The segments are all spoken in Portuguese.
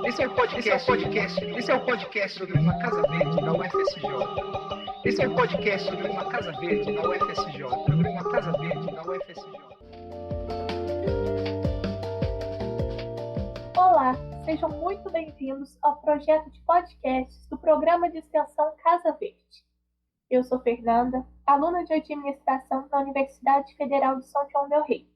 Esse é o podcast sobre uma Casa Verde da UFSJ. Esse é o podcast sobre uma Casa Verde da UFSJ. Sobre uma Casa Verde da UFSJ. Olá, sejam muito bem-vindos ao projeto de podcasts do programa de extensão Casa Verde. Eu sou Fernanda, aluna de administração da Universidade Federal de São João del Rei.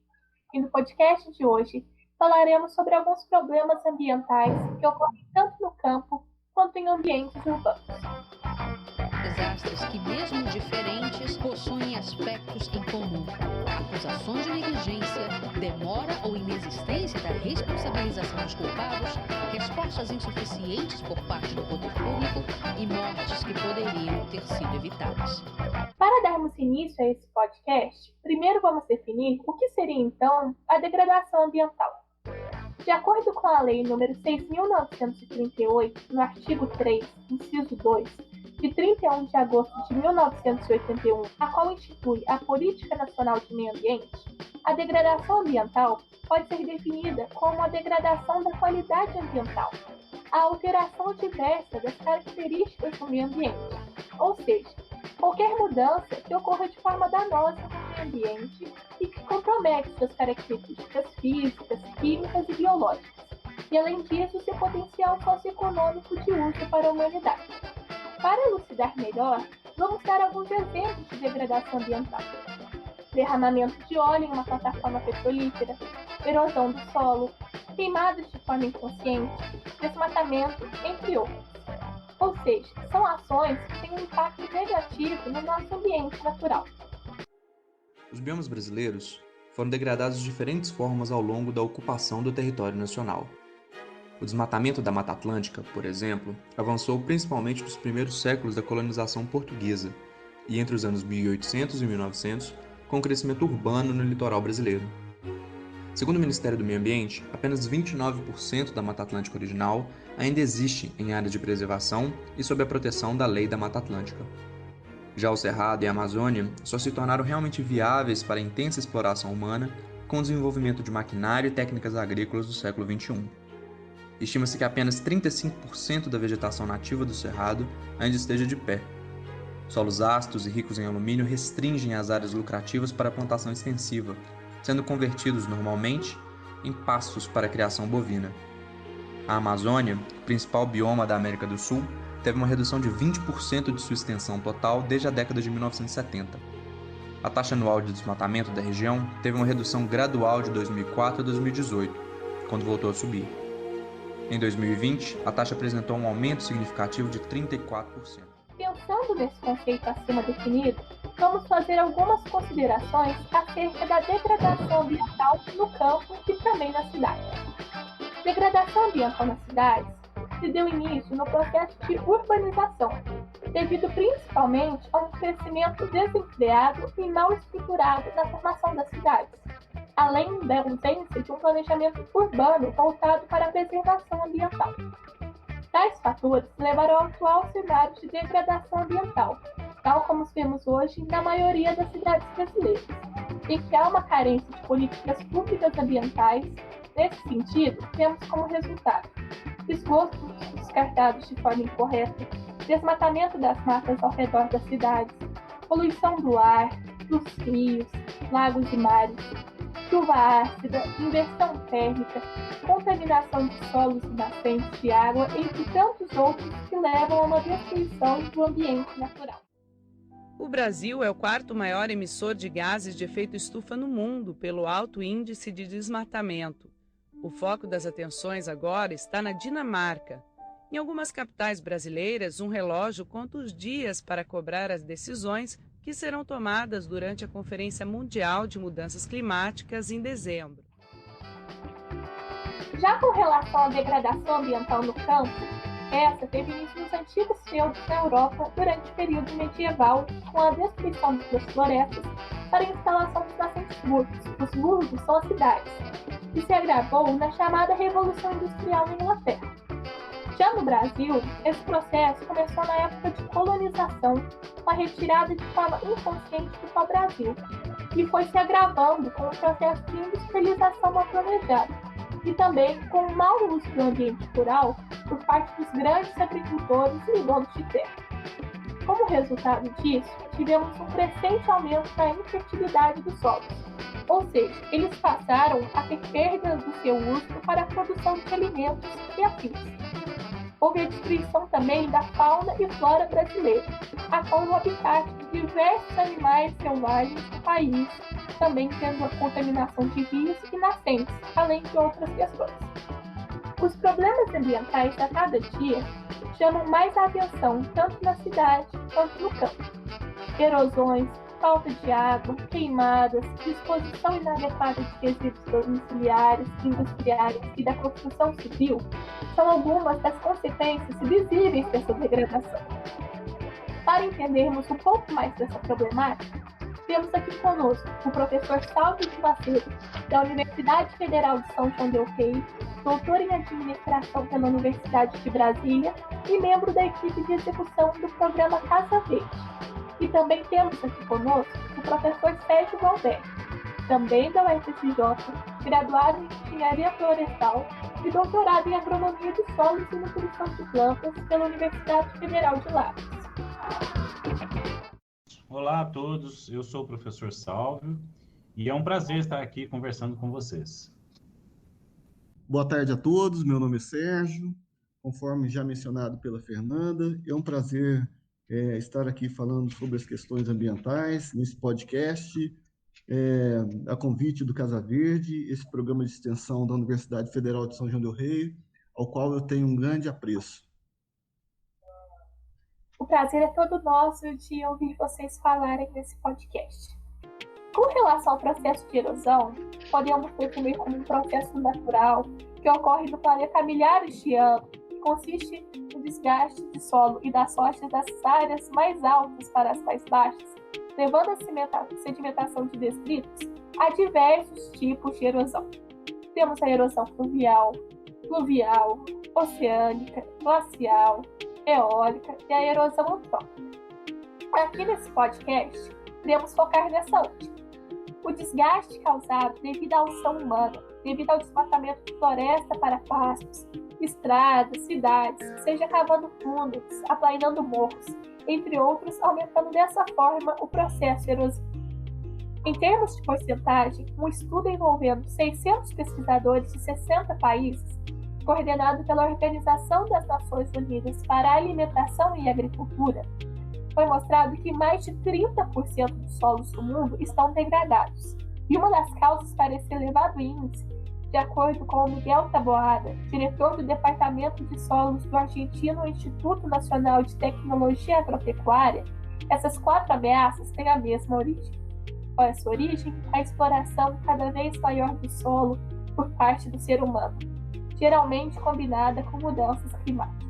E no podcast de hoje falaremos sobre alguns problemas ambientais que ocorrem tanto no campo quanto em ambientes urbanos. Desastres que, mesmo diferentes, possuem aspectos em comum. Acusações de negligência, demora ou inexistência da responsabilização dos culpados, respostas insuficientes por parte do poder público e mortes que poderiam ter sido evitadas. Para darmos início a esse podcast, primeiro vamos definir o que seria, então, a degradação ambiental. De acordo com a Lei nº 6.938, no artigo 3, inciso 2, de 31 de agosto de 1981, a qual institui a Política Nacional de Meio Ambiente, a degradação ambiental pode ser definida como a degradação da qualidade ambiental, a alteração diversa das características do meio ambiente, ou seja, qualquer mudança que ocorra de forma danosa no meio ambiente e que compromete suas características físicas, químicas e biológicas, e além disso, seu potencial socioeconômico de uso para a humanidade. Para elucidar melhor, vamos dar alguns exemplos de degradação ambiental. Derramamento de óleo em uma plataforma petrolífera, erosão do solo, queimadas de forma inconsciente, desmatamento, entre outros. Ou seja, são ações que têm um impacto negativo no nosso ambiente natural. Os biomas brasileiros foram degradados de diferentes formas ao longo da ocupação do território nacional. O desmatamento da Mata Atlântica, por exemplo, avançou principalmente nos primeiros séculos da colonização portuguesa e entre os anos 1800 e 1900, com o crescimento urbano no litoral brasileiro. Segundo o Ministério do Meio Ambiente, apenas 29% da Mata Atlântica original ainda existe em área de preservação e sob a proteção da Lei da Mata Atlântica. Já o Cerrado e a Amazônia só se tornaram realmente viáveis para a intensa exploração humana com o desenvolvimento de maquinário e técnicas agrícolas do século XXI. Estima-se que apenas 35% da vegetação nativa do Cerrado ainda esteja de pé. Solos ácidos e ricos em alumínio restringem as áreas lucrativas para a plantação extensiva, sendo convertidos normalmente em pastos para a criação bovina. A Amazônia, principal bioma da América do Sul, teve uma redução de 20% de sua extensão total desde a década de 1970. A taxa anual de desmatamento da região teve uma redução gradual de 2004 a 2018, quando voltou a subir. Em 2020, a taxa apresentou um aumento significativo de 34%. Pensando nesse conceito acima definido, vamos fazer algumas considerações acerca da degradação ambiental no campo e também na cidade. Degradação ambiental nas cidades se deu início no processo de urbanização, devido principalmente a um crescimento desenfreado e mal estruturado na formação das cidades, além da ausência de um planejamento urbano voltado para a preservação ambiental. Tais fatores levaram ao atual cenário de degradação ambiental, tal como os vemos hoje na maioria das cidades brasileiras, em que há uma carência de políticas públicas ambientais. Nesse sentido, temos como resultado esgotos descartados de forma incorreta, desmatamento das matas ao redor das cidades, poluição do ar, dos rios, lagos e mares, chuva ácida, inversão térmica, contaminação de solos e nascentes de água, entre tantos outros que levam a uma destruição do ambiente natural. O Brasil é o quarto maior emissor de gases de efeito estufa no mundo pelo alto índice de desmatamento. O foco das atenções agora está na Dinamarca. Em algumas capitais brasileiras, um relógio conta os dias para cobrar as decisões que serão tomadas durante a Conferência Mundial de Mudanças Climáticas em dezembro. Já com relação à degradação ambiental no campo, essa teve início nos antigos feudos na Europa durante o período medieval, com a destruição das florestas para a instalação dos nascentes burgos. Os burgos são as cidades, e se agravou na chamada Revolução Industrial na Inglaterra. Já no Brasil, esse processo começou na época de colonização, com a retirada de forma inconsciente do pau-brasil, e foi se agravando com o processo de industrialização não planejada, e também com o mau uso do ambiente rural por parte dos grandes agricultores e donos de terra. Como resultado disso, tivemos um crescente aumento da infertilidade dos solos, ou seja, eles passaram a ter perdas do seu uso para a produção de alimentos e afins. Houve a destruição também da fauna e flora brasileira, a qual o habitat de diversos animais selvagens do país, também tendo a contaminação de rios e nascentes, além de outras questões. Os problemas ambientais a cada dia chamam mais a atenção tanto na cidade quanto no campo. Erosões, falta de água, queimadas, disposição inadequada de resíduos domiciliares, industriais e da construção civil são algumas das consequências visíveis dessa degradação. Para entendermos um pouco mais dessa problemática, temos aqui conosco o professor Salvio de Macedo, da Universidade Federal de São João del Rei, doutor em administração pela Universidade de Brasília e membro da equipe de execução do programa Casa Verde. E também temos aqui conosco o professor Sérgio Valverde, também da UFSJ, graduado em Engenharia Florestal e doutorado em Agronomia de Solos e Nutrição de Plantas pela Universidade Federal de Lavras. Olá a todos, eu sou o professor Salvio e é um prazer estar aqui conversando com vocês. Boa tarde a todos, meu nome é Sérgio, conforme já mencionado pela Fernanda, é um prazer estar aqui falando sobre as questões ambientais nesse podcast, a convite do Casa Verde, esse programa de extensão da Universidade Federal de São João del Rei, ao qual eu tenho um grande apreço. O prazer é todo nosso de ouvir vocês falarem nesse podcast. Com relação ao processo de erosão, podemos definir como um processo natural que ocorre no planeta há milhares de anos, que consiste no desgaste de solo e das rochas das áreas mais altas para as mais baixas, levando a sedimentação de detritos a diversos tipos de erosão. Temos a erosão fluvial, oceânica, glacial, eólica e a erosão antrópica. Aqui nesse podcast, iremos focar nessa última. O desgaste causado devido à ação humana, devido ao desmatamento de floresta para pastos, estradas, cidades, seja cavando túneis, aplainando morros, entre outros, aumentando dessa forma o processo erosivo. Em termos de porcentagem, um estudo envolvendo 600 pesquisadores de 60 países, coordenado pela Organização das Nações Unidas para a Alimentação e Agricultura, foi mostrado que mais de 30% dos solos do mundo estão degradados. E uma das causas para esse elevado índice, de acordo com o Miguel Taboada, diretor do Departamento de Solos do argentino Instituto Nacional de Tecnologia Agropecuária, essas 4 ameaças têm a mesma origem. Qual é a sua origem? A exploração cada vez maior do solo por parte do ser humano, geralmente combinada com mudanças climáticas.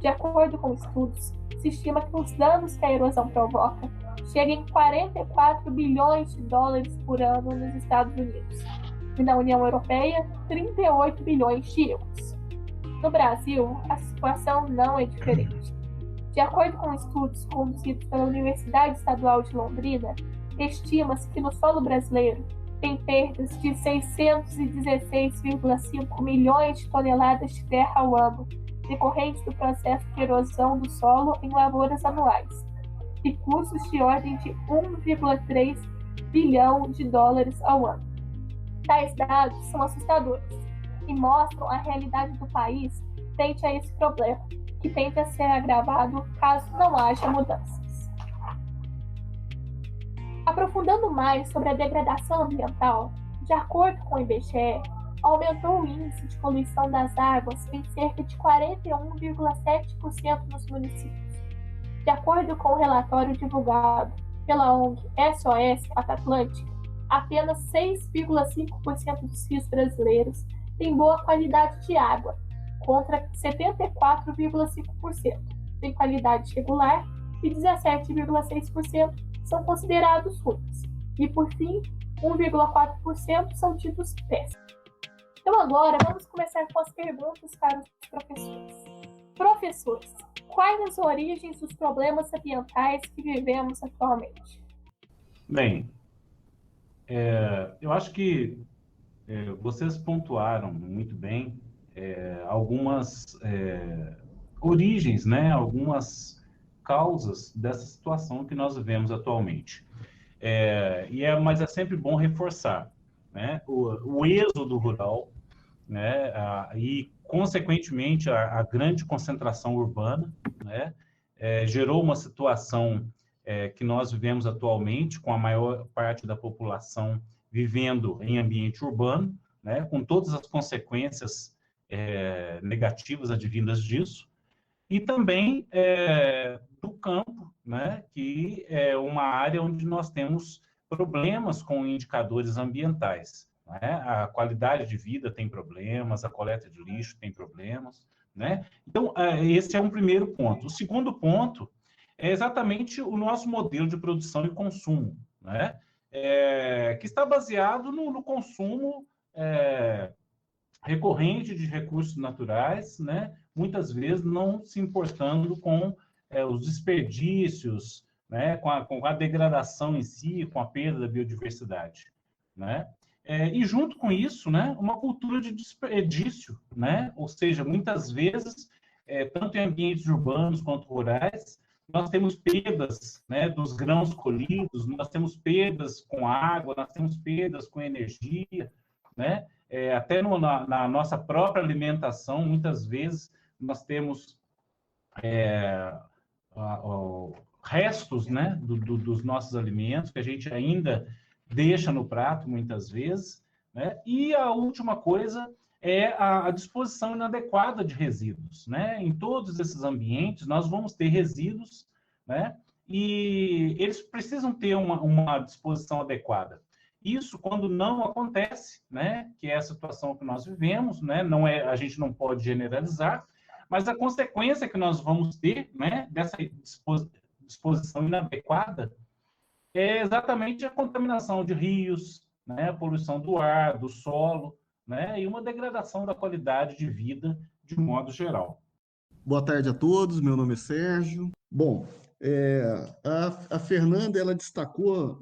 De acordo com estudos, se estima que os danos que a erosão provoca cheguem a 44 bilhões de dólares por ano nos Estados Unidos e na União Europeia, 38 bilhões de euros. No Brasil, a situação não é diferente. De acordo com estudos conduzidos pela Universidade Estadual de Londrina, estima-se que no solo brasileiro tem perdas de 616,5 milhões de toneladas de terra ao ano, decorrentes do processo de erosão do solo em lavouras anuais, e custos de ordem de 1,3 bilhão de dólares ao ano. Tais dados são assustadores e mostram a realidade do país frente a esse problema, que tende a ser agravado caso não haja mudanças. Aprofundando mais sobre a degradação ambiental, de acordo com o IBGE, aumentou o índice de poluição das águas em cerca de 41,7% nos municípios. De acordo com o relatório divulgado pela ONG SOS Mata Atlântica, apenas 6,5% dos rios brasileiros têm boa qualidade de água, contra 74,5% têm qualidade regular e 17,6% são considerados ruins. E, por fim, 1,4% são tidos péssimos. Então agora vamos começar com as perguntas para os professores. Professores, quais as origens dos problemas ambientais que vivemos atualmente? Bem, eu acho que Vocês pontuaram muito bem algumas origens, né? Algumas causas dessa situação que nós vivemos atualmente. Mas é sempre bom reforçar, né? O êxodo rural, né? E, consequentemente, a grande concentração urbana, né? Gerou uma situação que nós vivemos atualmente, com a maior parte da população vivendo em ambiente urbano, né? Com todas as consequências negativas advindas disso, e também do campo, né? Que é uma área onde nós temos problemas com indicadores ambientais, né? A qualidade de vida tem problemas, a coleta de lixo tem problemas, né? Então, esse é um primeiro ponto. O segundo ponto é exatamente o nosso modelo de produção e consumo, né? Que está baseado no consumo recorrente de recursos naturais, né? Muitas vezes não se importando com os desperdícios, né? Com a degradação em si, com a perda da biodiversidade, né? E junto com isso, né? Uma cultura de desperdício, né? Ou seja, muitas vezes, tanto em ambientes urbanos quanto rurais, nós temos perdas, né, dos grãos colhidos, nós temos perdas com água, nós temos perdas com energia, né? Até na nossa própria alimentação, muitas vezes nós temos restos, né, dos nossos alimentos que a gente ainda deixa no prato, muitas vezes, né? E a última coisa é a disposição inadequada de resíduos, né? Em todos esses ambientes, nós vamos ter resíduos, né? E eles precisam ter uma disposição adequada. Isso, quando não acontece, né, que é a situação que nós vivemos, né, a gente não pode generalizar, mas a consequência que nós vamos ter, né, dessa disposição inadequada é exatamente a contaminação de rios, né, a poluição do ar, do solo, né, e uma degradação da qualidade de vida de modo geral. Boa tarde a todos, meu nome é Sérgio. Bom, a Fernanda ela destacou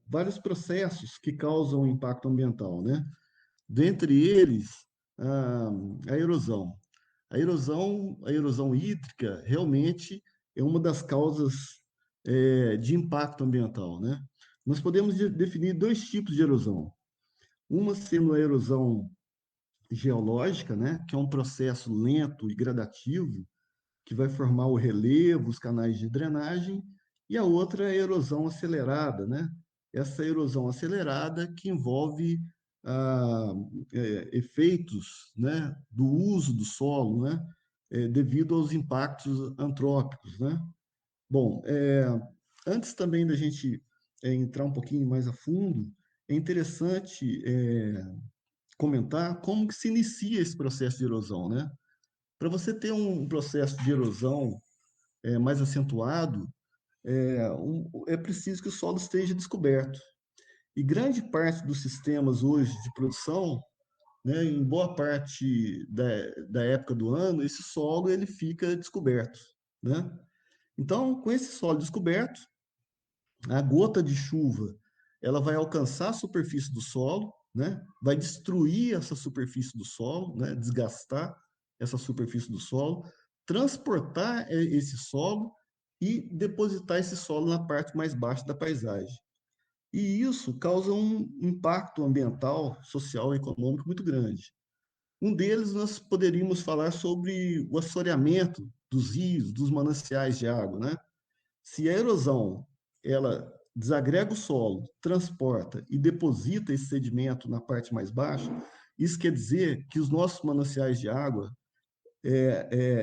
vários processos que causam impacto ambiental, né? Dentre eles, a erosão. A erosão hídrica realmente é uma das causas de impacto ambiental, né? Nós podemos definir dois tipos de erosão. Uma sendo a erosão geológica, né? Que é um processo lento e gradativo, que vai formar o relevo, os canais de drenagem, e a outra é a erosão acelerada, né? Essa erosão acelerada que envolve efeitos, né, do uso do solo, né, devido aos impactos antrópicos, né? Bom, antes também da gente entrar um pouquinho mais a fundo, é interessante comentar como que se inicia esse processo de erosão, né? Para você ter um processo de erosão mais acentuado, é preciso que o solo esteja descoberto. E grande parte dos sistemas hoje de produção, né, em boa parte da época do ano, esse solo ele fica descoberto, né? Então, com esse solo descoberto, a gota de chuva ela vai alcançar a superfície do solo, né? Vai destruir essa superfície do solo, né? Desgastar essa superfície do solo, transportar esse solo e depositar esse solo na parte mais baixa da paisagem. E isso causa um impacto ambiental, social e econômico muito grande. Um deles nós poderíamos falar sobre o assoreamento dos rios, dos mananciais de água, né? Se a erosão ela desagrega o solo, transporta e deposita esse sedimento na parte mais baixa, isso quer dizer que os nossos mananciais de água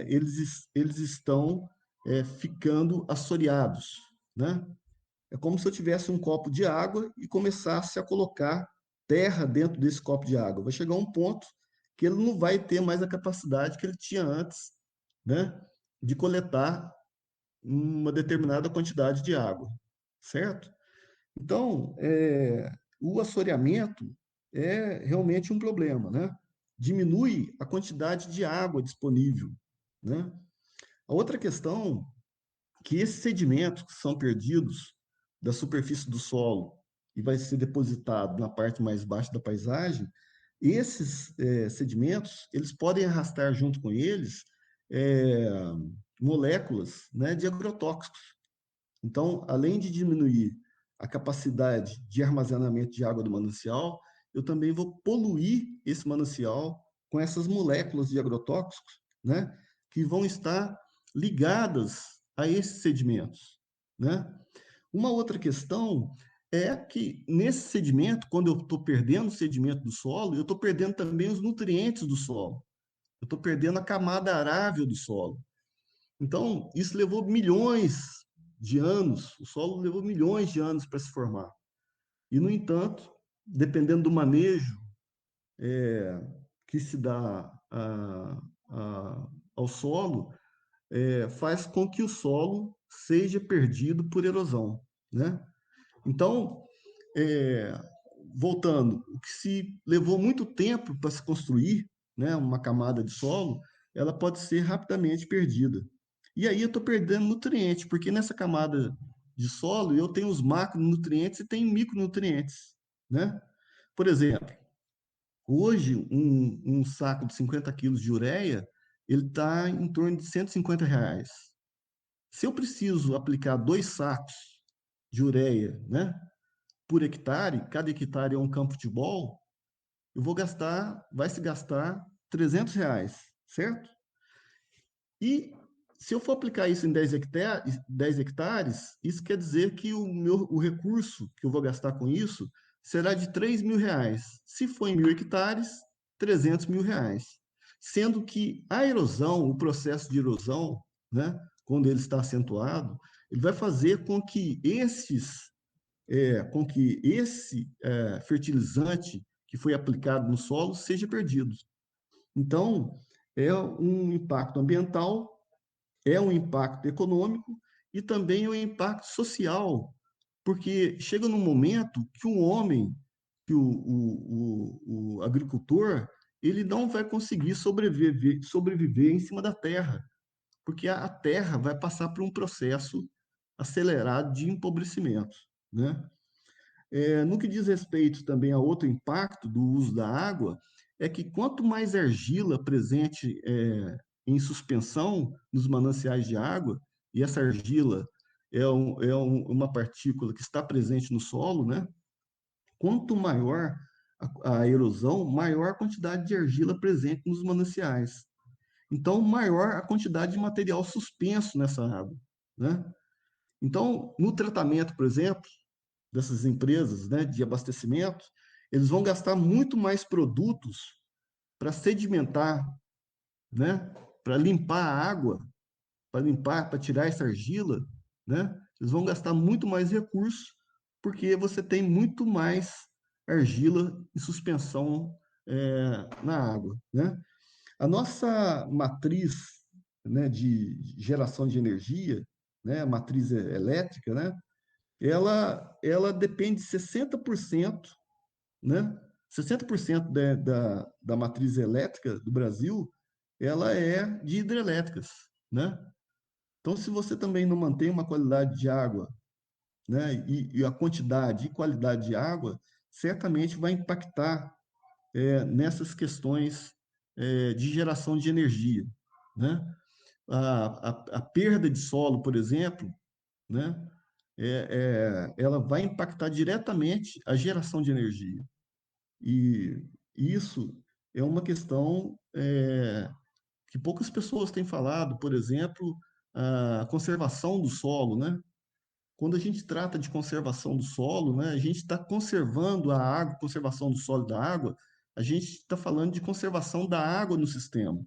eles estão ficando assoreados, né? É como se eu tivesse um copo de água e começasse a colocar terra dentro desse copo de água. Vai chegar um ponto que ele não vai ter mais a capacidade que ele tinha antes, né, de coletar uma determinada quantidade de água, certo? Então, o assoreamento é realmente um problema, né? Diminui a quantidade de água disponível, né? A outra questão é que esses sedimentos que são perdidos da superfície do solo e vai ser depositado na parte mais baixa da paisagem, esses sedimentos, eles podem arrastar junto com eles é, moléculas, né, de agrotóxicos. Então, além de diminuir a capacidade de armazenamento de água do manancial, eu também vou poluir esse manancial com essas moléculas de agrotóxicos, né, que vão estar ligadas a esses sedimentos, né? Uma outra questão é que nesse sedimento, quando eu estou perdendo o sedimento do solo, eu estou perdendo também os nutrientes do solo. Eu estou perdendo a camada arável do solo. Então, isso levou milhões de anos, o solo levou milhões de anos para se formar. E, no entanto, dependendo do manejo que se dá ao solo, faz com que o solo seja perdido por erosão, né? Então, é, voltando, o que se levou muito tempo para se construir, né, uma camada de solo, ela pode ser rapidamente perdida. E aí eu estou perdendo nutrientes, porque nessa camada de solo eu tenho os macronutrientes e tenho micronutrientes, né? Por exemplo, hoje um saco de 50 quilos de ureia, ele está em torno de R$ 150. Se eu preciso aplicar 2 sacos de ureia, né, por hectare, cada hectare é um campo de futebol, vai se gastar R$ 300, certo? E se eu for aplicar isso em 10 hectares, isso quer dizer que o recurso que eu vou gastar com isso será de R$ 3.000. Se for em 1.000 hectares, R$ 300.000. Sendo que a erosão, o processo de erosão, né, quando ele está acentuado, ele vai fazer com que esse fertilizante que foi aplicado no solo seja perdido. Então, é um impacto ambiental, é um impacto econômico e também é um impacto social, porque chega num momento que o homem, que o agricultor, ele não vai conseguir sobreviver em cima da terra, porque a terra vai passar por um processo acelerado de empobrecimento, né? No que diz respeito também a outro impacto do uso da água, é que quanto mais argila presente em suspensão nos mananciais de água, e essa argila uma partícula que está presente no solo, né? Quanto maior a erosão, maior a quantidade de argila presente nos mananciais. Então, maior a quantidade de material suspenso nessa água, né? Então, no tratamento, por exemplo, dessas empresas, né, de abastecimento, eles vão gastar muito mais produtos para sedimentar, né, para limpar a água, para tirar essa argila, né? Eles vão gastar muito mais recursos porque você tem muito mais argila em suspensão na água, né? A nossa matriz, né, de geração de energia, né, a matriz elétrica, né, ela depende de 60%, né? 60% da matriz elétrica do Brasil, ela é de hidrelétricas, né? Então, se você também não mantém uma qualidade de água, né, e a quantidade e qualidade de água, certamente vai impactar nessas questões de geração de energia, né? A perda de solo, por exemplo, né, ela vai impactar diretamente a geração de energia. E isso é uma questão que poucas pessoas têm falado, por exemplo, a conservação do solo, né? Quando a gente trata de conservação do solo, né, a gente está conservando a água, conservação do solo e da água, a gente está falando de conservação da água no sistema.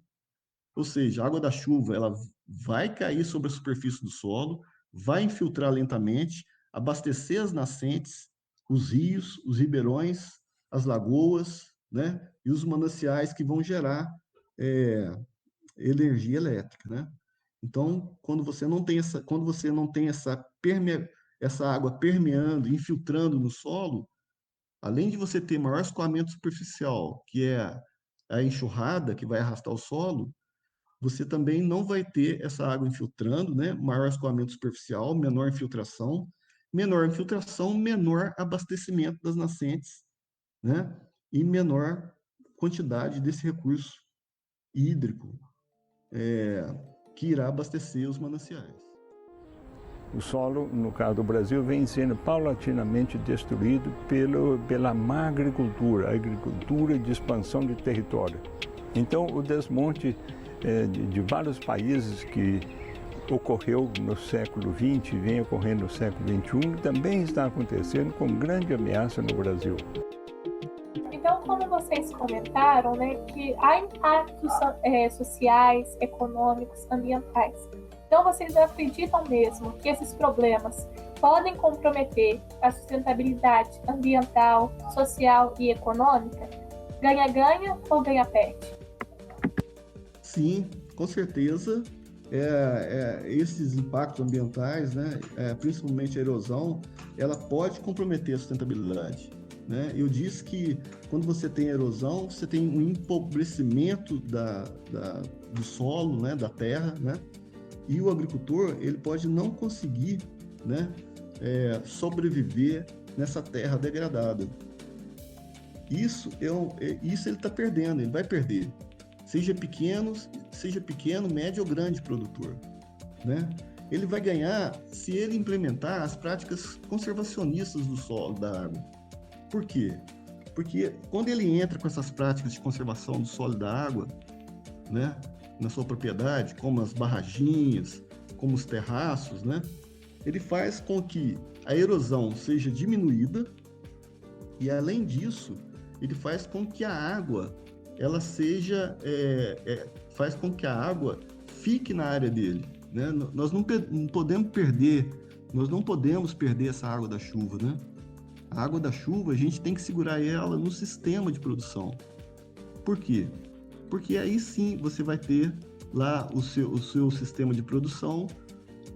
Ou seja, a água da chuva, ela vai cair sobre a superfície do solo, vai infiltrar lentamente, abastecer as nascentes, os rios, os ribeirões, as lagoas, né? E os mananciais que vão gerar energia elétrica, né? Então, quando você não tem essa água permeando, infiltrando no solo, além de você ter maior escoamento superficial, que é a enxurrada que vai arrastar o solo, você também não vai ter essa água infiltrando, né? Maior escoamento superficial, menor infiltração, menor abastecimento das nascentes, né? E menor quantidade desse recurso hídrico que irá abastecer os mananciais. O solo, no caso do Brasil, vem sendo paulatinamente destruído pela má agricultura, a agricultura de expansão de território. Então, o desmonte de vários países que ocorreu no século XX e vem ocorrendo no século XXI, também está acontecendo com grande ameaça no Brasil. Então, como vocês comentaram, né, que há impactos sociais, econômicos, ambientais. Então, vocês acreditam mesmo que esses problemas podem comprometer a sustentabilidade ambiental, social e econômica? Ganha-ganha ou ganha-perde? Sim, com certeza. Esses impactos ambientais, né, principalmente a erosão, ela pode comprometer a sustentabilidade, né? Eu disse que quando você tem erosão, você tem um empobrecimento do solo, né, da terra, né? E o agricultor, ele pode não conseguir, né, sobreviver nessa terra degradada. Isso ele está perdendo, ele vai perder. Seja pequeno, médio ou grande produtor, né? Ele vai ganhar se ele implementar as práticas conservacionistas do solo, da água. Por quê? Porque quando ele entra com essas práticas de conservação do solo e da água, né, na sua propriedade, como as barraginhas, como os terraços, né, ele faz com que a erosão seja diminuída e, além disso, ele faz com que a água ela seja, faz com que a água fique na área dele, né? Nós não podemos perder essa água da chuva, né? A água da chuva, a gente tem que segurar ela no sistema de produção. Por quê? Porque aí sim você vai ter lá o seu sistema de produção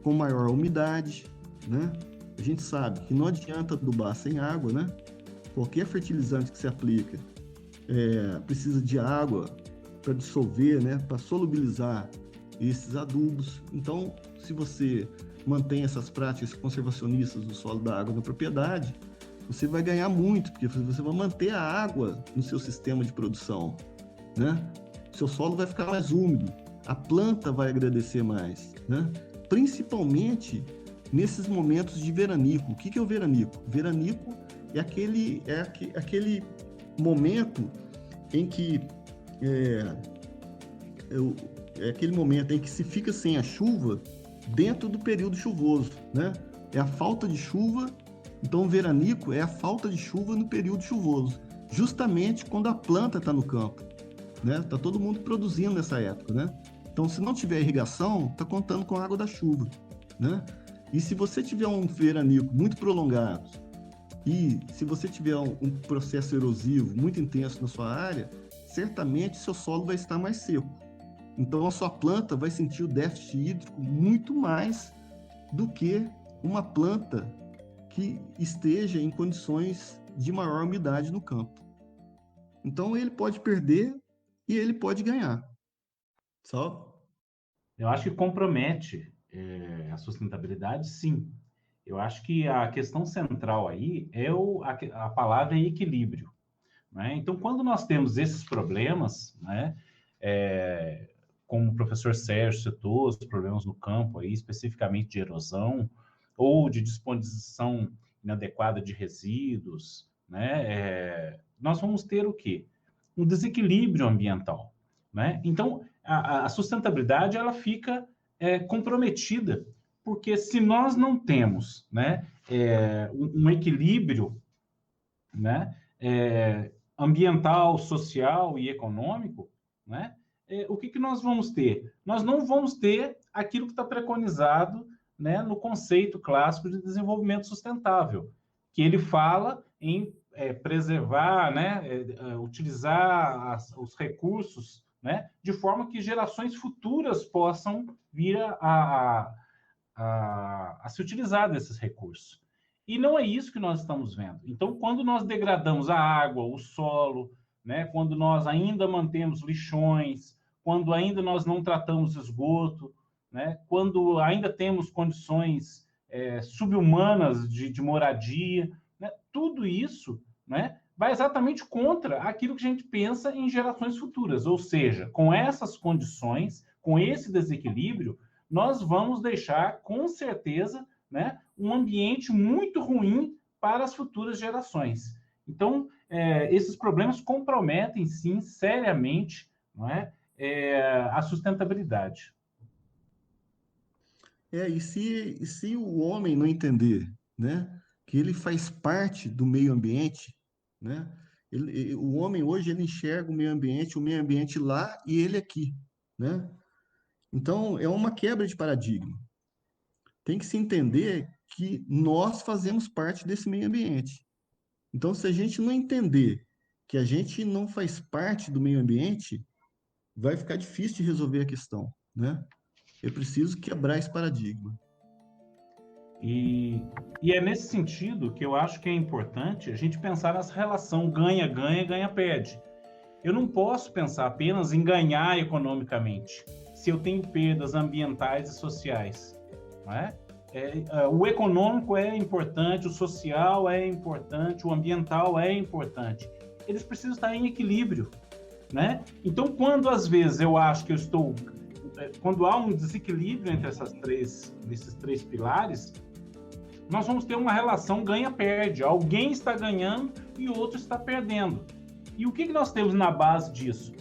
com maior umidade, né? A gente sabe que não adianta adubar sem água, né? Qualquer fertilizante que se aplica precisa de água para dissolver, né, para solubilizar esses adubos. Então, se você mantém essas práticas conservacionistas do solo, da água na propriedade, você vai ganhar muito, porque você vai manter a água no seu sistema de produção, né? Seu solo vai ficar mais úmido, a planta vai agradecer mais, né? Principalmente nesses momentos de veranico. O que é o veranico? Veranico é aquele momento em que aquele momento em que se fica sem a chuva dentro do período chuvoso, né? É a falta de chuva. Então, o veranico é a falta de chuva no período chuvoso, justamente quando a planta está no campo, né? Tá todo mundo produzindo nessa época, né? Então, se não tiver irrigação, tá contando com a água da chuva, né? E se você tiver um veranico muito prolongado e se você tiver um processo erosivo muito intenso na sua área, certamente seu solo vai estar mais seco. Então, a sua planta vai sentir o déficit hídrico muito mais do que uma planta que esteja em condições de maior umidade no campo. Então, ele pode perder e ele pode ganhar. Só? Eu acho que compromete a sustentabilidade, sim. Eu acho que a questão central aí é a palavra equilíbrio, né? Então, quando nós temos esses problemas, né, como o professor Sérgio citou, os problemas no campo, aí, especificamente de erosão, ou de disposição inadequada de resíduos, né, nós vamos ter o quê? Um desequilíbrio ambiental, né? Então, a sustentabilidade ela fica comprometida, porque se nós não temos, né, um equilíbrio, né, ambiental, social e econômico, né, o que nós vamos ter? Nós não vamos ter aquilo que está preconizado, né, no conceito clássico de desenvolvimento sustentável, que ele fala em preservar, né, utilizar os recursos, né, de forma que gerações futuras possam vir a se utilizar desses recursos. E não é isso que nós estamos vendo. Então, quando nós degradamos a água, o solo, né, quando nós ainda mantemos lixões, quando ainda nós não tratamos esgoto, né, quando ainda temos condições subhumanas de moradia, né, tudo isso, né, vai exatamente contra aquilo que a gente pensa em gerações futuras. Ou seja, com essas condições, com esse desequilíbrio, nós vamos deixar, com certeza, né, um ambiente muito ruim para as futuras gerações. Então, esses problemas comprometem, sim, seriamente, não é, a sustentabilidade. E se o homem não entender, né, que ele faz parte do meio ambiente, né, o homem hoje ele enxerga o meio ambiente lá e ele aqui, né? Então, é uma quebra de paradigma. Tem que se entender que nós fazemos parte desse meio ambiente. Então, se a gente não entender que a gente não faz parte do meio ambiente, vai ficar difícil de resolver a questão, né? Eu preciso quebrar esse paradigma. E é nesse sentido que eu acho que é importante a gente pensar nessa relação ganha-ganha, ganha-perde. Eu não posso pensar apenas em ganhar economicamente, se eu tenho perdas ambientais e sociais, não é? O econômico é importante, o social é importante, o ambiental é importante. Eles precisam estar em equilíbrio, né? Então, quando às vezes eu acho que quando há um desequilíbrio entre esses três pilares, nós vamos ter uma relação ganha-perde. Alguém está ganhando e o outro está perdendo. E o que nós temos na base disso?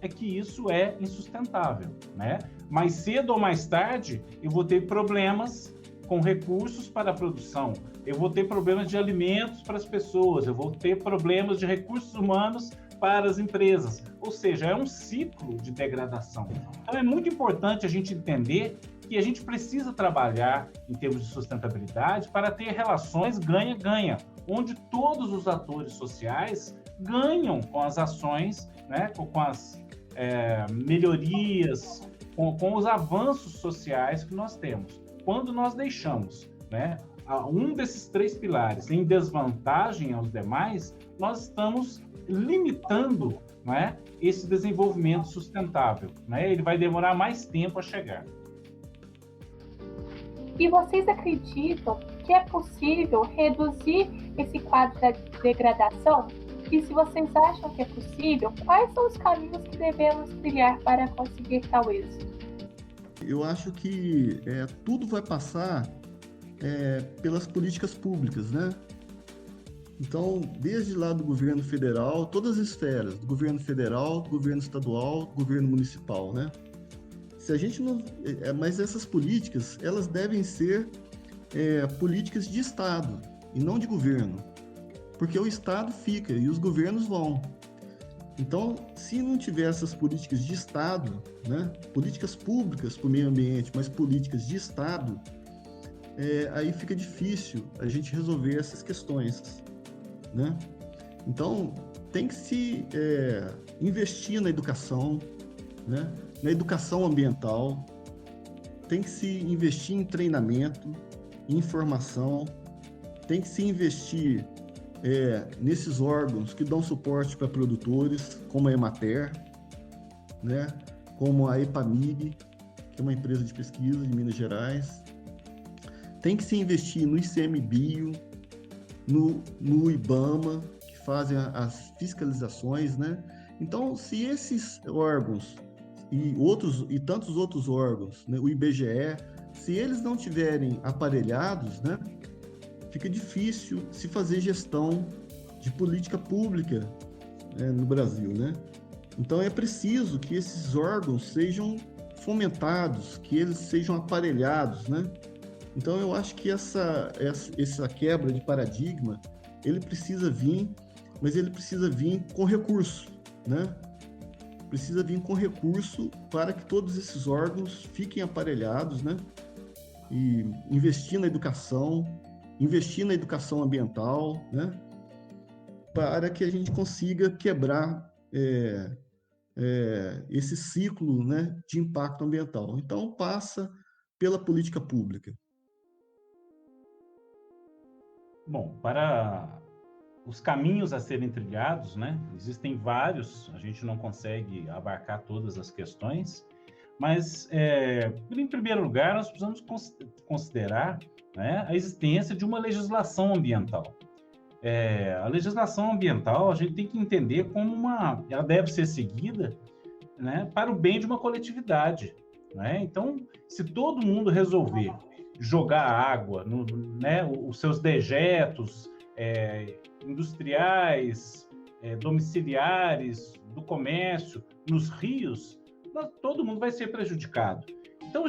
É que isso é insustentável, né? Mais cedo ou mais tarde, eu vou ter problemas com recursos para a produção, eu vou ter problemas de alimentos para as pessoas, eu vou ter problemas de recursos humanos para as empresas. Ou seja, é um ciclo de degradação. Então, é muito importante a gente entender que a gente precisa trabalhar em termos de sustentabilidade para ter relações ganha-ganha, onde todos os atores sociais ganham com as ações, né, com as melhorias, com os avanços sociais que nós temos. Quando nós deixamos, né, um desses três pilares em desvantagem aos demais, nós estamos limitando, né, esse desenvolvimento sustentável, né? Ele vai demorar mais tempo a chegar. E vocês acreditam que é possível reduzir esse quadro da degradação? E se vocês acham que é possível, quais são os caminhos que devemos trilhar para conseguir tal êxito? Eu acho que tudo vai passar pelas políticas públicas, né? Então, desde lá do governo federal, todas as esferas, do governo federal, do governo estadual, do governo municipal, né? Se a gente não... Mas essas políticas, elas devem ser políticas de Estado e não de governo, porque o Estado fica e os governos vão. Então, se não tiver essas políticas de Estado, né, políticas públicas para o meio ambiente, mas políticas de Estado, aí fica difícil a gente resolver essas questões, né? Então, tem que se investir na educação, né, na educação ambiental, tem que se investir em treinamento, em informação, tem que se investir nesses órgãos que dão suporte para produtores, como a Emater, né, como a EPAMIG, que é uma empresa de pesquisa de Minas Gerais. Tem que se investir no ICMBio, no IBAMA, que fazem as fiscalizações, né? Então, se esses órgãos e tantos outros órgãos, né, o IBGE, se eles não tiverem aparelhados, né, fica difícil se fazer gestão de política pública no Brasil, né? Então é preciso que esses órgãos sejam fomentados, que eles sejam aparelhados, né? Então eu acho que essa quebra de paradigma, ele precisa vir, mas ele precisa vir com recurso, né? Precisa vir com recurso para que todos esses órgãos fiquem aparelhados, né? E investir na educação ambiental, né? Para que a gente consiga quebrar esse ciclo, né, de impacto ambiental. Então, passa pela política pública. Bom, para os caminhos a serem trilhados, né, existem vários, a gente não consegue abarcar todas as questões, mas, em primeiro lugar, nós precisamos considerar, né, a existência de uma legislação ambiental. A legislação ambiental, a gente tem que entender como ela deve ser seguida, né, para o bem de uma coletividade, né? Então, se todo mundo resolver jogar água, né, os seus dejetos industriais, domiciliares, do comércio, nos rios, todo mundo vai ser prejudicado. Então,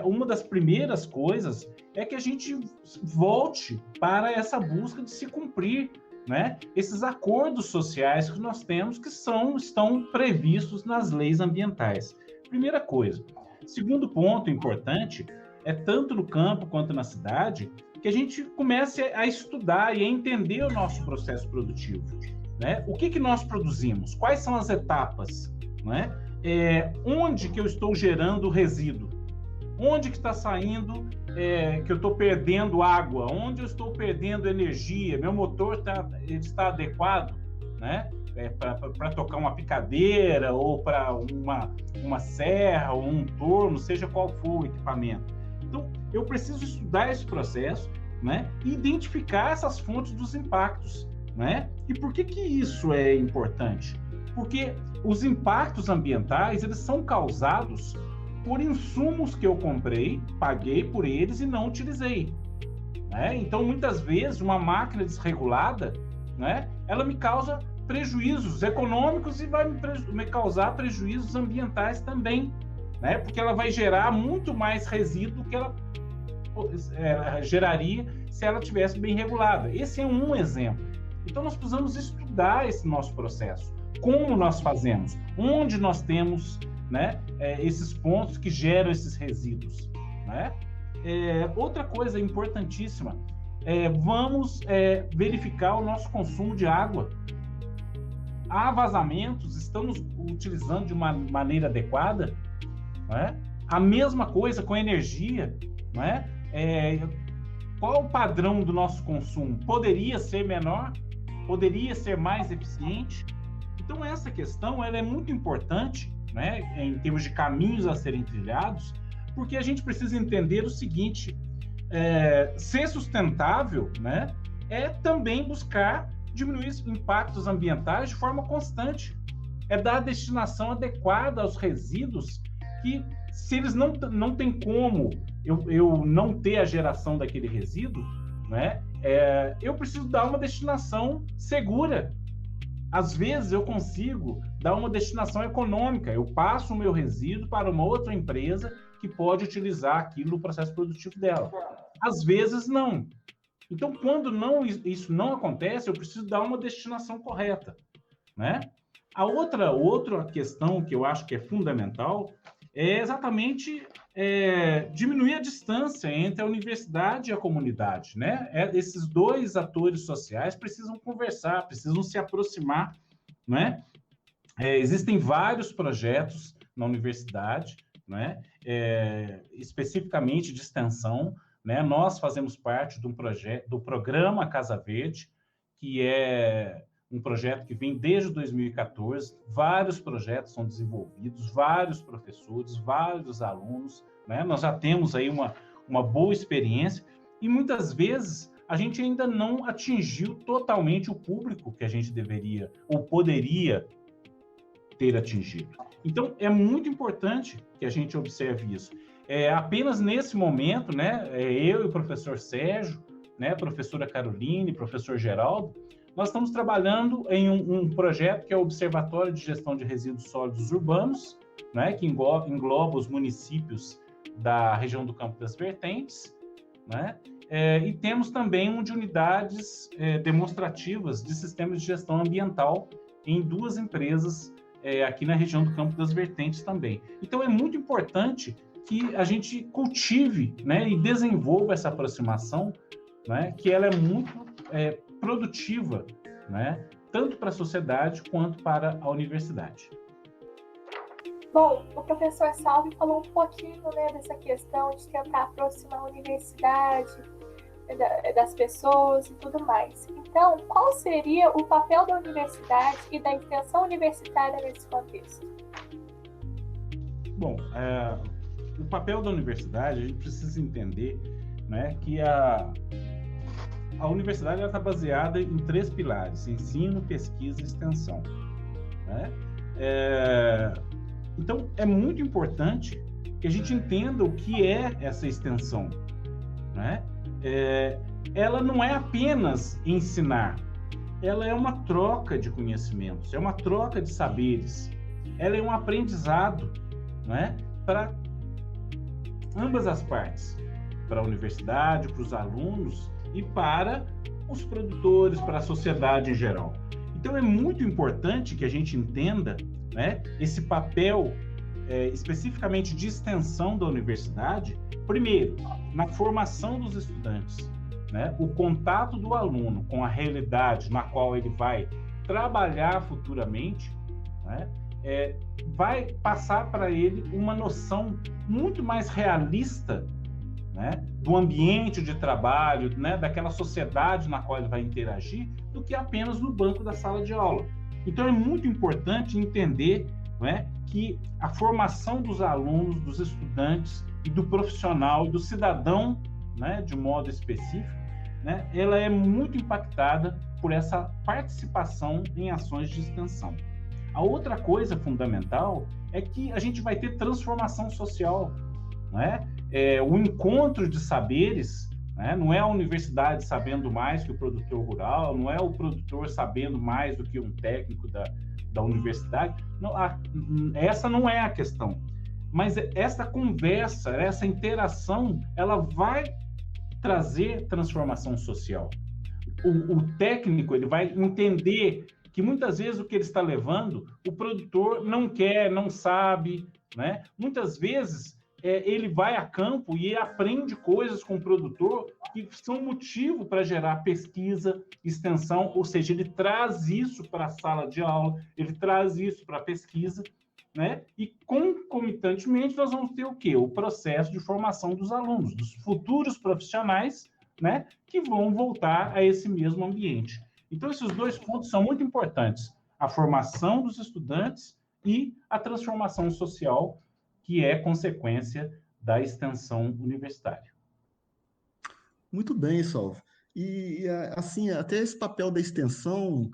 uma das primeiras coisas é que a gente volte para essa busca de se cumprir, né, esses acordos sociais que nós temos, que estão previstos nas leis ambientais. Primeira coisa. Segundo ponto importante, tanto no campo quanto na cidade, que a gente comece a estudar e a entender o nosso processo produtivo, né? O que nós produzimos? Quais são as etapas? Né? Onde que eu estou gerando resíduo? Onde que está saindo, que eu estou perdendo água? Onde eu estou perdendo energia? Meu motor está adequado, né? Para tocar uma picadeira ou para uma serra ou um torno, seja qual for o equipamento. Então, eu preciso estudar esse processo, né? E identificar essas fontes dos impactos, né? E por que isso é importante? Porque os impactos ambientais, eles são causados por insumos que eu comprei, paguei por eles e não utilizei, né? Então, muitas vezes, uma máquina desregulada, né, ela me causa prejuízos econômicos e vai me causar prejuízos ambientais também, né? Porque ela vai gerar muito mais resíduo do que ela geraria se ela tivesse bem regulada. Esse é um exemplo. Então, nós precisamos estudar esse nosso processo. Como nós fazemos? Onde nós temos, né, esses pontos que geram esses resíduos, né? Outra coisa importantíssima, vamos verificar o nosso consumo de água. Há vazamentos, estamos utilizando de uma maneira adequada, né? A mesma coisa com a energia, né? Qual o padrão do nosso consumo? Poderia ser menor? Poderia ser mais eficiente? Então, essa questão ela é muito importante, né, em termos de caminhos a serem trilhados, porque a gente precisa entender o seguinte: ser sustentável, né, é também buscar diminuir os impactos ambientais de forma constante. É dar a destinação adequada aos resíduos que, se eles não tem como eu não ter a geração daquele resíduo, né, eu preciso dar uma destinação segura. Às vezes eu consigo dar uma destinação econômica, eu passo o meu resíduo para uma outra empresa que pode utilizar aquilo no processo produtivo dela. Às vezes não. Então, quando isso não acontece, eu preciso dar uma destinação correta, né? A outra questão que eu acho que é fundamental é exatamente diminuir a distância entre a universidade e a comunidade, né? Esses dois atores sociais precisam conversar, precisam se aproximar, né? Existem vários projetos na universidade, né? Especificamente de extensão, né? Nós fazemos parte do programa Casa Verde, que é um projeto que vem desde 2014, vários projetos são desenvolvidos, vários professores, vários alunos, né? Nós já temos aí uma boa experiência e muitas vezes a gente ainda não atingiu totalmente o público que a gente deveria ou poderia ter atingido. Então, é muito importante que a gente observe isso. Apenas nesse momento, né, eu e o professor Sérgio, né, a professora Caroline, professor Geraldo, nós estamos trabalhando em um projeto que é o Observatório de Gestão de Resíduos Sólidos Urbanos, né, que engloba os municípios da região do Campo das Vertentes, né, e temos também um de unidades demonstrativas de sistemas de gestão ambiental em 2 empresas aqui na região do Campo das Vertentes também. Então, é muito importante que a gente cultive, né, e desenvolva essa aproximação, né, que ela é muito produtiva, né, tanto para a sociedade quanto para a universidade. Bom, o professor Salvi falou um pouquinho, né, dessa questão de tentar aproximar a universidade das pessoas e tudo mais. Então, qual seria o papel da universidade e da extensão universitária nesse contexto? Bom, o papel da universidade, a gente precisa entender, né, que a a universidade está baseada em 3 pilares: ensino, pesquisa e extensão, né? Então, é muito importante que a gente entenda o que é essa extensão, né? Ela não é apenas ensinar, ela é uma troca de conhecimentos, é uma troca de saberes, ela é um aprendizado, né, para ambas as partes, para a universidade, para os alunos e para os produtores, para a sociedade em geral. Então, é muito importante que a gente entenda, né, esse papel especificamente de extensão da universidade, primeiro, na formação dos estudantes, né, o contato do aluno com a realidade na qual ele vai trabalhar futuramente, né, vai passar para ele uma noção muito mais realista, né, do ambiente de trabalho, né, daquela sociedade na qual ele vai interagir, do que apenas no banco da sala de aula. Então, é muito importante entender, né, que a formação dos alunos, dos estudantes e do profissional, do cidadão, né, de modo específico, né, ela é muito impactada por essa participação em ações de extensão. A outra coisa fundamental é que a gente vai ter transformação social, né? O encontro de saberes, né? Não é a universidade sabendo mais que o produtor rural, não é o produtor sabendo mais do que um técnico da universidade. Não, essa não é a questão. Mas essa conversa, essa interação, ela vai trazer transformação social. O técnico, ele vai entender que muitas vezes o que ele está levando, o produtor não quer, não sabe, né? Muitas vezes ele vai a campo e aprende coisas com o produtor que são motivo para gerar pesquisa, extensão, ou seja, ele traz isso para a sala de aula, ele traz isso para a pesquisa, né? E concomitantemente nós vamos ter o quê? O processo de formação dos alunos, dos futuros profissionais, né? Que vão voltar a esse mesmo ambiente. Então, esses 2 pontos são muito importantes: a formação dos estudantes e a transformação social, que é consequência da extensão universitária. Muito bem, Salvo. E assim, até esse papel da extensão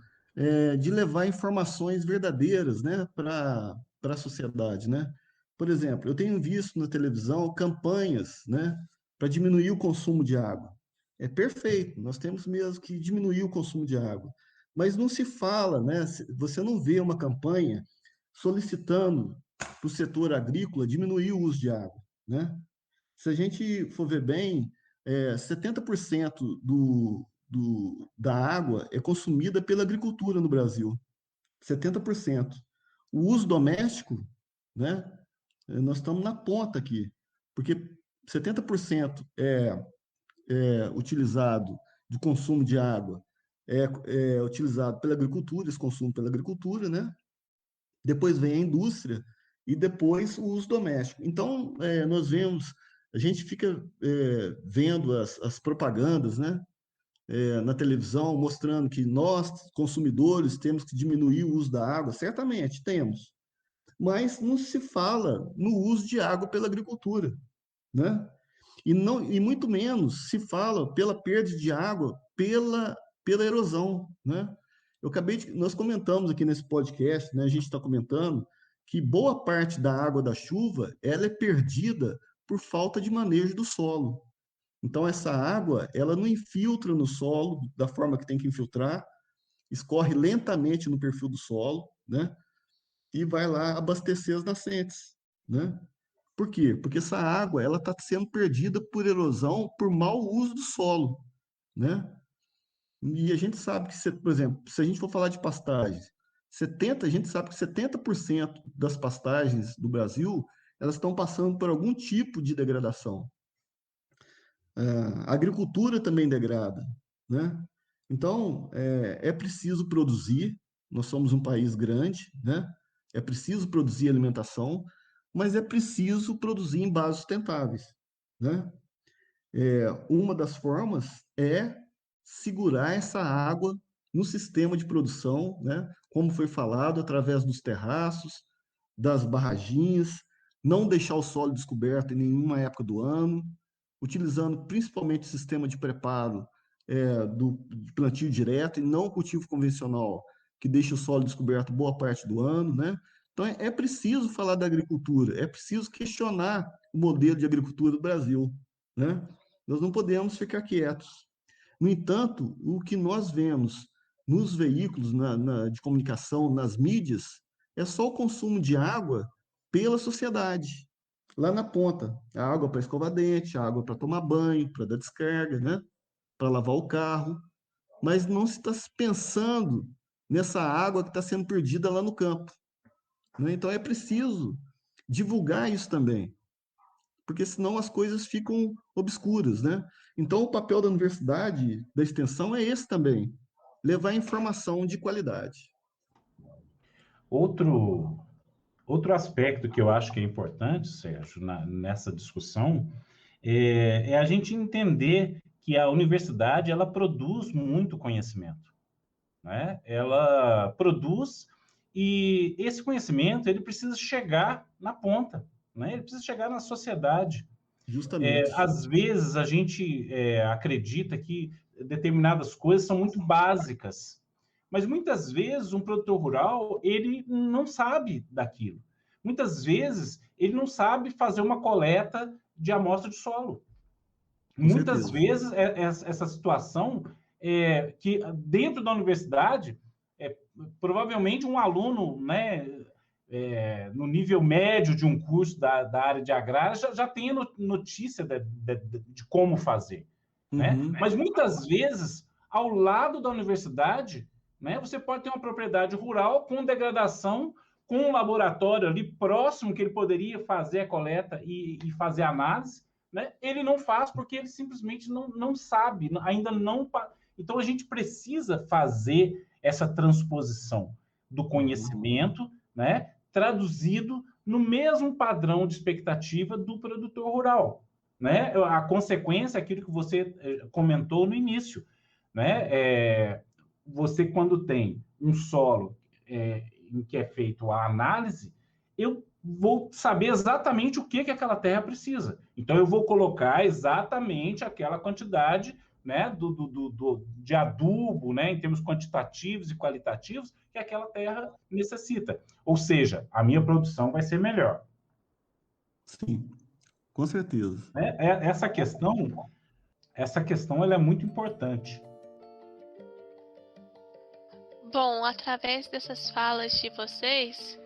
de levar informações verdadeiras, né, para a sociedade, né? Por exemplo, eu tenho visto na televisão campanhas, né, para diminuir o consumo de água. É perfeito, nós temos mesmo que diminuir o consumo de água. Mas não se fala, né? Você não vê uma campanha solicitando para o setor agrícola diminuir o uso de água, né? Se a gente for ver bem, 70% da água é consumida pela agricultura no Brasil. 70%. O uso doméstico, né? Nós estamos na ponta aqui, porque 70% é utilizado de consumo de água, é utilizado pela agricultura, esse consumo pela agricultura, né? Depois vem a indústria e depois o uso doméstico. Então, nós vemos, a gente fica vendo as propagandas, né, na televisão, mostrando que nós, consumidores, temos que diminuir o uso da água. Certamente, temos. Mas não se fala no uso de água pela agricultura, né? E muito menos se fala pela perda de água pela erosão, né? Nós comentamos aqui nesse podcast, né, a gente está comentando que boa parte da água da chuva ela é perdida por falta de manejo do solo. Então, essa água ela não infiltra no solo da forma que tem que infiltrar, escorre lentamente no perfil do solo, né? E vai lá abastecer as nascentes, né? Por quê? Porque essa água ela está sendo perdida por erosão, por mau uso do solo, né? E a gente sabe que, por exemplo, se a gente for falar de pastagens, a gente sabe que 70% das pastagens do Brasil, elas estão passando por algum tipo de degradação. A agricultura também degrada, né? Então, é preciso produzir, nós somos um país grande, né? É preciso produzir alimentação, mas é preciso produzir em bases sustentáveis, né? Uma das formas é segurar essa água no sistema de produção, né? Como foi falado, através dos terraços, das barraginhas, não deixar o solo descoberto em nenhuma época do ano, utilizando principalmente o sistema de preparo do plantio direto e não o cultivo convencional, que deixa o solo descoberto boa parte do ano, né? Então, é preciso falar da agricultura, é preciso questionar o modelo de agricultura do Brasil, né? Nós não podemos ficar quietos. No entanto, o que nós vemos nos veículos de comunicação, nas mídias, é só o consumo de água pela sociedade. Lá na ponta, a água para escovar dente, a água para tomar banho, para dar descarga, né? Para lavar o carro, mas não se está pensando nessa água que está sendo perdida lá no campo, né? Então é preciso divulgar isso também, porque senão as coisas ficam obscuras, né? Então o papel da universidade, da extensão, é esse também, levar informação de qualidade. Outro aspecto que eu acho que é importante, Sérgio, nessa discussão, é a gente entender que a universidade, ela produz muito conhecimento, né? Ela produz, e esse conhecimento, ele precisa chegar na ponta, né? Ele precisa chegar na sociedade. Justamente. Às vezes, a gente acredita que determinadas coisas são muito básicas, mas muitas vezes um produtor rural, ele não sabe daquilo. Muitas vezes, ele não sabe fazer uma coleta de amostra de solo. Muitas vezes, essa situação que dentro da universidade, provavelmente um aluno, né, no nível médio de um curso da área de agrária, já tem notícia de como fazer. Né? Mas muitas vezes, ao lado da universidade, né, você pode ter uma propriedade rural com degradação, com um laboratório ali próximo que ele poderia fazer a coleta e fazer a análise, né? Ele não faz porque ele simplesmente não sabe, ainda não... Então, a gente precisa fazer essa transposição do conhecimento, né, traduzido no mesmo padrão de expectativa do produtor rural. Né? A consequência é aquilo que você comentou no início. Né? Você, quando tem um solo em que é feita a análise, eu vou saber exatamente o que aquela terra precisa. Então, eu vou colocar exatamente aquela quantidade, né, de adubo, né, em termos quantitativos e qualitativos, que aquela terra necessita. Ou seja, a minha produção vai ser melhor. Sim, com certeza. Essa questão ela é muito importante. Bom, através dessas falas de vocês,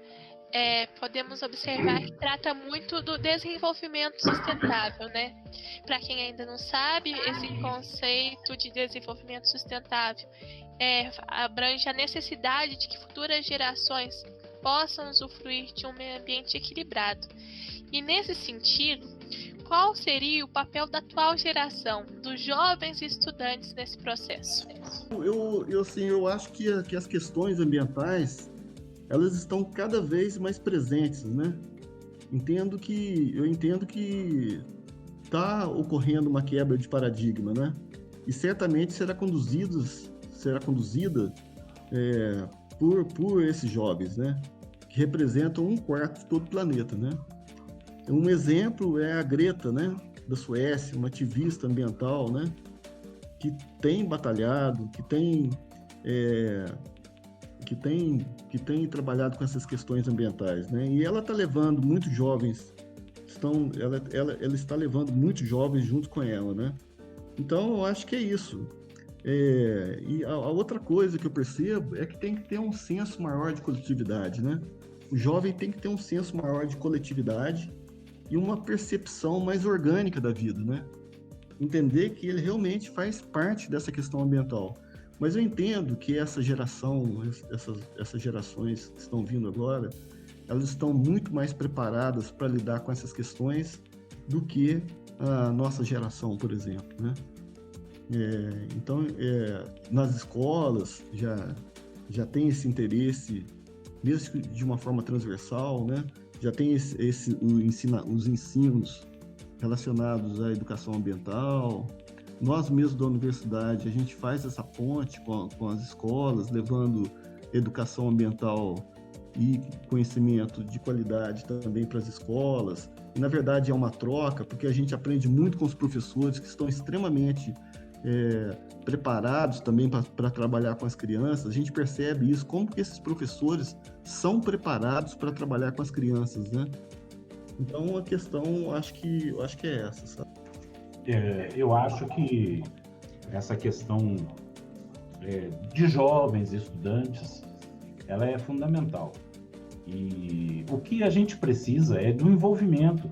podemos observar que trata muito do desenvolvimento sustentável, né? Para quem ainda não sabe, esse conceito de desenvolvimento sustentável abrange a necessidade de que futuras gerações possam usufruir de um meio ambiente equilibrado. E nesse sentido, qual seria o papel da atual geração, dos jovens estudantes nesse processo? Eu acho que as questões ambientais, elas estão cada vez mais presentes, né? Eu entendo que está ocorrendo uma quebra de paradigma, né? E certamente será conduzida por esses jovens, né? Que representam 1/4 de todo o planeta, né? Um exemplo é a Greta, né? Da Suécia, uma ativista ambiental, né? Que tem batalhado, que tem trabalhado com essas questões ambientais, né? E ela está levando muitos jovens, ela está levando muitos jovens junto com ela, né? Então, eu acho que é isso. E a outra coisa que eu percebo é que tem que ter um senso maior de coletividade, né? O jovem tem que ter um senso maior de coletividade e uma percepção mais orgânica da vida, né? Entender que ele realmente faz parte dessa questão ambiental. Mas eu entendo que essa geração, essas gerações que estão vindo agora, elas estão muito mais preparadas para lidar com essas questões do que a nossa geração, por exemplo, né? Então, nas escolas já tem esse interesse, mesmo de uma forma transversal, né? Já tem os ensinos relacionados à educação ambiental. Nós mesmos da universidade, a gente faz essa ponte com as escolas, levando educação ambiental e conhecimento de qualidade também para as escolas. E, na verdade, é uma troca, porque a gente aprende muito com os professores que estão extremamente preparados também para trabalhar com as crianças. A gente percebe isso, como que esses professores são preparados para trabalhar com as crianças, né? Então, a questão, acho que é essa, sabe? Eu acho que essa questão de jovens estudantes, ela é fundamental. E o que a gente precisa é do envolvimento.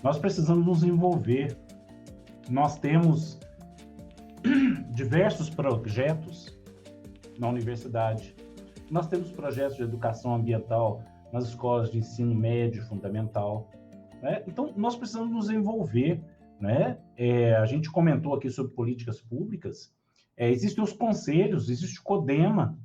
Nós precisamos nos envolver. Nós temos diversos projetos na universidade. Nós temos projetos de educação ambiental nas escolas de ensino médio fundamental, né? Então, nós precisamos nos envolver, né? A gente comentou aqui sobre políticas públicas. Existem os conselhos, existe o CODEMA,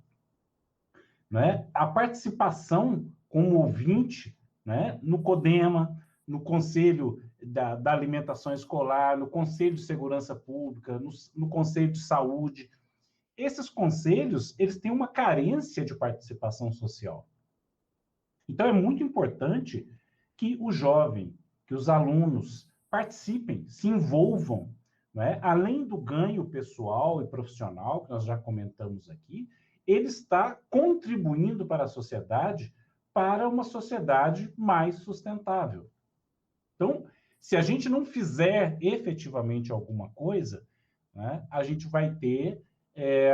né? A participação como ouvinte, né? No CODEMA, no Conselho da Alimentação Escolar, no Conselho de Segurança Pública, no Conselho de Saúde. Esses conselhos, eles têm uma carência de participação social. Então, é muito importante que o jovem, que os alunos participem, se envolvam, né? Além do ganho pessoal e profissional, que nós já comentamos aqui, ele está contribuindo para a sociedade, para uma sociedade mais sustentável. Então, se a gente não fizer efetivamente alguma coisa, né, a gente vai ter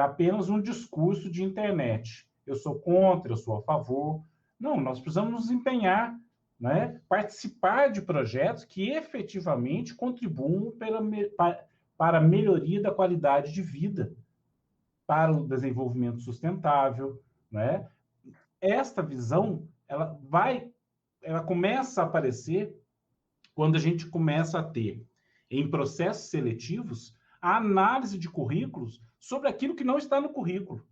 apenas um discurso de internet. Eu sou contra, eu sou a favor. Não, nós precisamos nos empenhar, né, participar de projetos que efetivamente contribuam para a melhoria da qualidade de vida, para o desenvolvimento sustentável, né? Esta visão, ela começa a aparecer quando a gente começa a ter, em processos seletivos, a análise de currículos sobre aquilo que não está no currículo.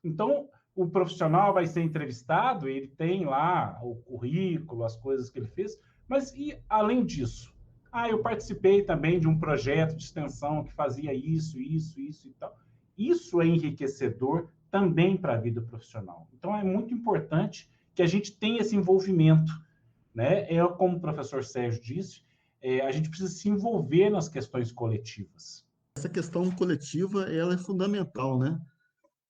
Então, o profissional vai ser entrevistado, ele tem lá o currículo, as coisas que ele fez, mas e além disso? Eu participei também de um projeto de extensão que fazia isso e tal. Isso é enriquecedor também para a vida profissional. Então, é muito importante que a gente tenha esse envolvimento, né? Como o professor Sérgio disse, a gente precisa se envolver nas questões coletivas. Essa questão coletiva, ela é fundamental, né?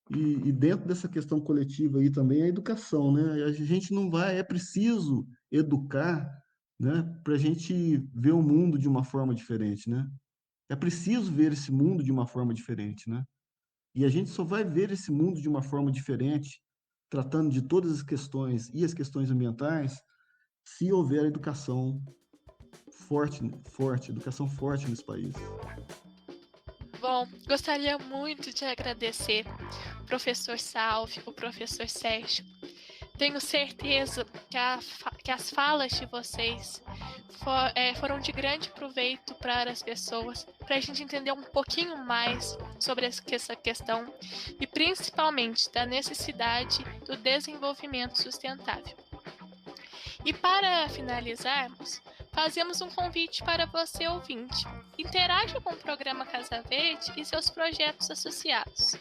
E dentro dessa questão coletiva aí também a educação, né? A gente não vai, é preciso educar, né? Para a gente ver o mundo de uma forma diferente, né? É preciso ver esse mundo de uma forma diferente, né? E a gente só vai ver esse mundo de uma forma diferente, tratando de todas as questões e as questões ambientais, se houver educação forte, educação forte nesse país. Bom, gostaria muito de agradecer o professor Salvi, o professor Sérgio. Tenho certeza que as falas de vocês foram de grande proveito para as pessoas, para a gente entender um pouquinho mais sobre essa questão e principalmente da necessidade do desenvolvimento sustentável. E para finalizarmos, fazemos um convite para você, ouvinte. Interaja com o programa Casa Verde e seus projetos associados.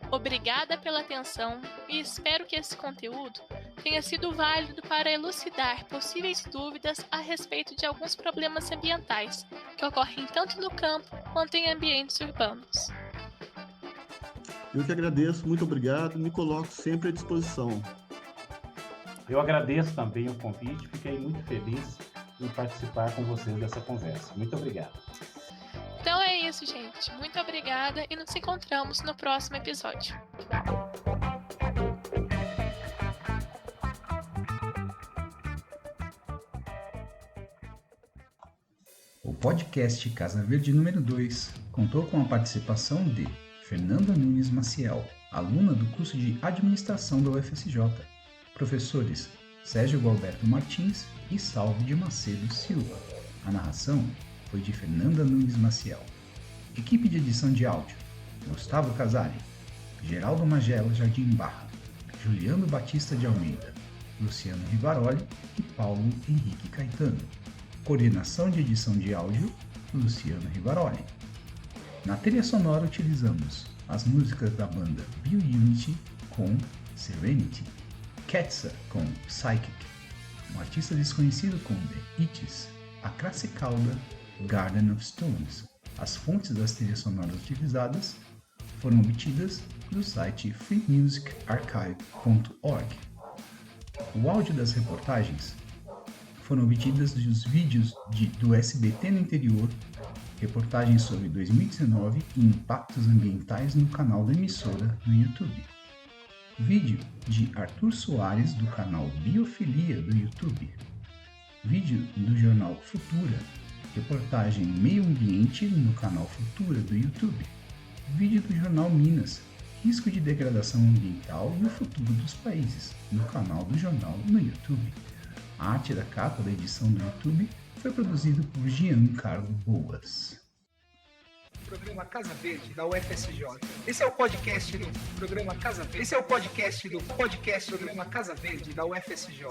Obrigada pela atenção e espero que esse conteúdo tenha sido válido para elucidar possíveis dúvidas a respeito de alguns problemas ambientais que ocorrem tanto no campo quanto em ambientes urbanos. Eu que agradeço, muito obrigado, me coloco sempre à disposição. Eu agradeço também o convite, fiquei muito feliz em participar com vocês dessa conversa. Muito obrigado. Então é isso, gente. Muito obrigada e nos encontramos no próximo episódio. O podcast Casa Verde número 2 contou com a participação de Fernanda Nunes Maciel, aluna do curso de Administração da UFSJ, professores Sérgio Gualberto Martins e Salvi de Macedo Silva. A narração foi de Fernanda Nunes Maciel. Equipe de edição de áudio: Gustavo Casari, Geraldo Magela Jardim Barra, Juliano Batista de Almeida, Luciano Rivaroli e Paulo Henrique Caetano. Coordenação de edição de áudio: Luciano Rivaroli. Na trilha sonora utilizamos as músicas da banda BioUnity com Serenity, Ketsa com Psychic, um artista desconhecido com The Itches, a Classe Calda, Garden of Stones, As fontes das trilhas sonoras utilizadas foram obtidas do site freemusicarchive.org. O áudio das reportagens foram obtidas dos vídeos do SBT no interior, reportagens sobre 2019 e impactos ambientais no canal da emissora no YouTube. Vídeo de Arthur Soares do canal Biofilia do YouTube. Vídeo do jornal Futura, reportagem Meio Ambiente no canal Futura do YouTube. Vídeo do jornal Minas, risco de degradação ambiental e o futuro dos países, no canal do jornal no YouTube. A arte da capa da edição do YouTube foi produzida por Giancarlo Boas. Programa Casa Verde da UFSJ. Esse é o podcast do programa Casa Verde. Esse é o podcast do programa Casa Verde da UFSJ.